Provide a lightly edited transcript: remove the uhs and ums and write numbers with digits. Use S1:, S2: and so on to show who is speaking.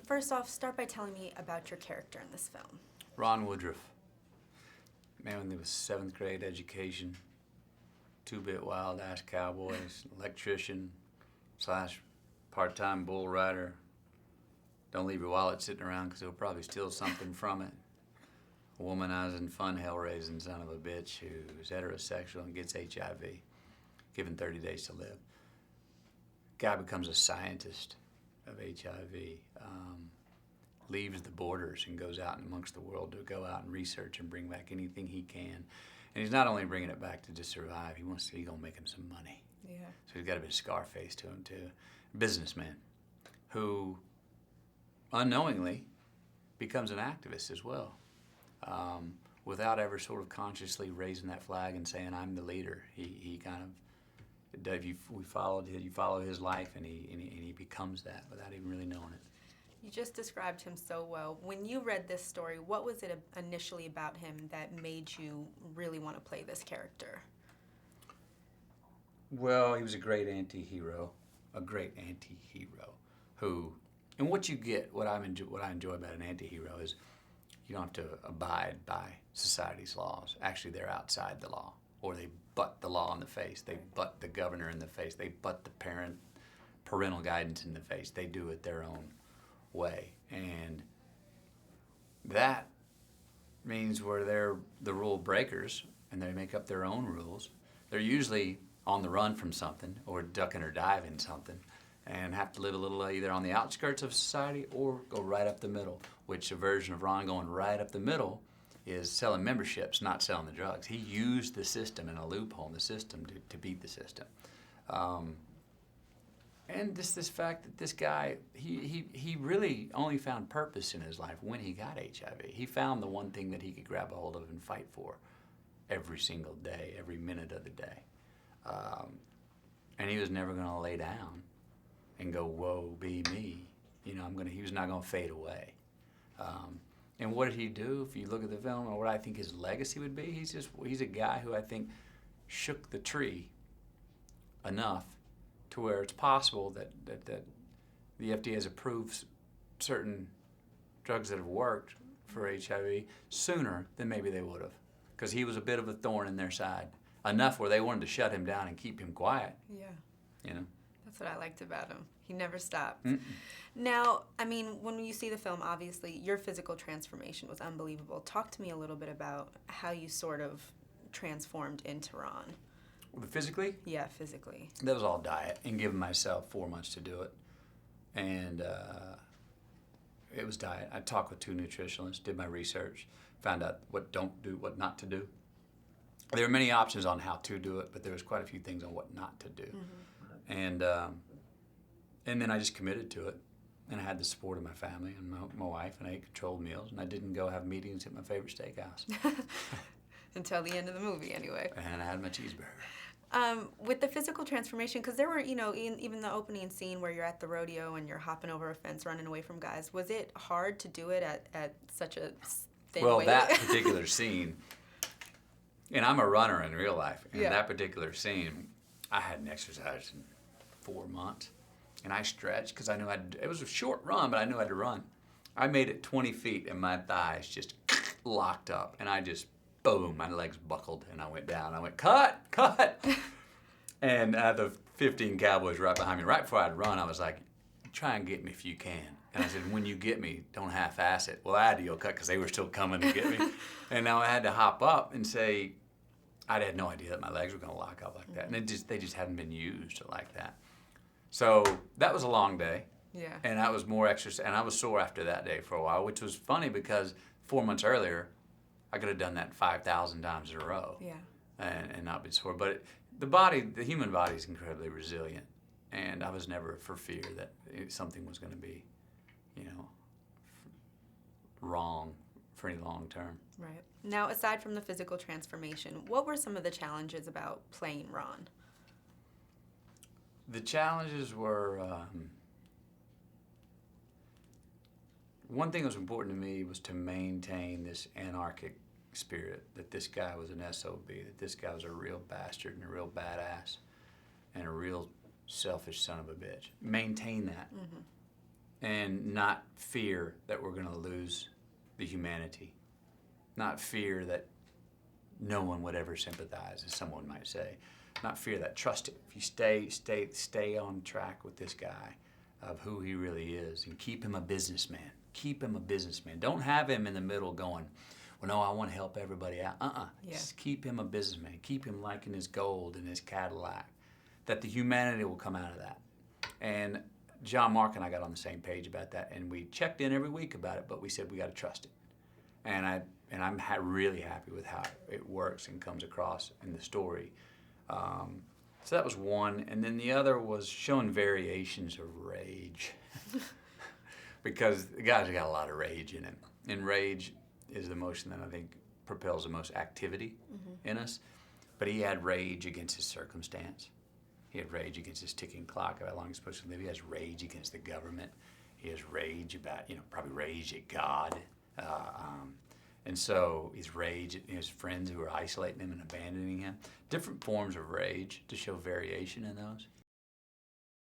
S1: First off, start by telling me about your character in this film.
S2: Ron Woodroof. Man with a 7th grade education, 2-bit wild-ass cowboys, electrician / part-time bull rider. Don't leave your wallet sitting around because he'll probably steal something from it. A womanizing, fun, hell-raising son of a bitch who's heterosexual and gets HIV, given 30 days to live. Guy becomes a scientist of HIV, leaves the borders and goes out amongst the world to go out and research and bring back anything he can. And he's not only bringing it back to just survive, he's gonna make him some money.
S1: Yeah.
S2: So he's got a bit of Scarface to him too. Businessman who unknowingly becomes an activist as well, without ever sort of consciously raising that flag and saying, I'm the leader. He kind of, you follow his life and he becomes that without even really knowing it.
S1: You just described him so well. When you read this story, what was it initially about him that made you really want to play this character?
S2: Well, he was a great anti-hero who, and what you get, what I enjoy about an anti-hero is you don't have to abide by society's laws. Actually, they're outside the law, or they butt the law in the face. They butt the governor in the face. They butt the parental guidance in the face. They do it their own way, and that means where they're the rule breakers and they make up their own rules. They're usually on the run from something or ducking or diving something and have to live a little either on the outskirts of society or go right up the middle, which a version of Ron going right up the middle is selling memberships, not selling the drugs. He used the system and a loophole in the system to beat the system. And this fact that this guy, he really only found purpose in his life when he got HIV. He found the one thing that he could grab a hold of and fight for every single day, every minute of the day. And he was never going to lay down and go, woe be me. You know, he was not going to fade away. And what did he do? If you look at the film, or what I think his legacy would be, he's a guy who I think shook the tree enough to where it's possible that the FDA has approved certain drugs that have worked for HIV sooner than maybe they would have, because he was a bit of a thorn in their side, enough where they wanted to shut him down and keep him quiet.
S1: Yeah.
S2: You know?
S1: That's what I liked about him. He never stopped.
S2: Mm-mm.
S1: Now, I mean, when you see the film, obviously, your physical transformation was unbelievable. Talk to me a little bit about how you sort of transformed into Ron.
S2: Physically?
S1: Yeah, physically.
S2: That was all diet and giving myself 4 months to do it. And it was diet. I talked with 2 nutritionists, did my research, found out what don't do, what not to do. There were many options on how to do it, but there was quite a few things on what not to do. Mm-hmm. And then I just committed to it. And I had the support of my family and my wife, and I ate controlled meals, and I didn't go have meetings at my favorite steakhouse.
S1: Until the end of the movie, anyway.
S2: And I had my cheeseburger.
S1: With the physical transformation, because there were, you know, even the opening scene where you're at the rodeo and you're hopping over a fence, running away from guys, was it hard to do it at such a thin weight?
S2: Well, that particular scene, and I'm a runner in real life, and that particular scene, I hadn't exercised in 4 months, and I stretched because I knew it was a short run, but I knew I had to run. I made it 20 feet, and my thighs just locked up, and I just boom, my legs buckled, and I went down. I went, cut! And the 15 cowboys right behind me, right before I'd run, I was like, try and get me if you can. And I said, when you get me, don't half-ass it. Well, I had to go cut because they were still coming to get me. And now I had to hop up and say, I had no idea that my legs were going to lock up like that. And they just hadn't been used like that. So that was a long day.
S1: Yeah.
S2: And I was more exercise, and I was sore after that day for a while, which was funny because 4 months earlier, I could have done that 5,000 times in a row, and not been sore. But the human body is incredibly resilient, and I was never for fear that something was going to be, you know, wrong for any long term.
S1: Right. Now, aside from the physical transformation, what were some of the challenges about playing Ron?
S2: The challenges were, one thing that was important to me was to maintain this anarchic spirit, that this guy was an SOB, that this guy was a real bastard and a real badass and a real selfish son of a bitch. Maintain that. Mm-hmm. and not fear that we're going to lose the humanity, not fear that no one would ever sympathize, as someone might say, not fear that. Trust it. If you stay on track with this guy of who he really is, and keep him a businessman. Keep him a businessman. Don't have him in the middle going, well, no, I want to help everybody out.
S1: Yeah.
S2: Just keep him a businessman. Keep him liking his gold and his Cadillac. That the humanity will come out of that. And Jean-Marc and I got on the same page about that, and we checked in every week about it, but we said we got to trust it. And I'm really happy with how it works and comes across in the story. So that was one, and then the other was showing variations of rage, because the guy's got a lot of rage in him, and rage is the emotion that I think propels the most activity in us. But he had rage against his circumstance. He had rage against his ticking clock of how long he's supposed to live. He has rage against the government. He has rage about, probably rage at God. And so his rage at his friends who are isolating him and abandoning him. Different forms of rage to show variation in those.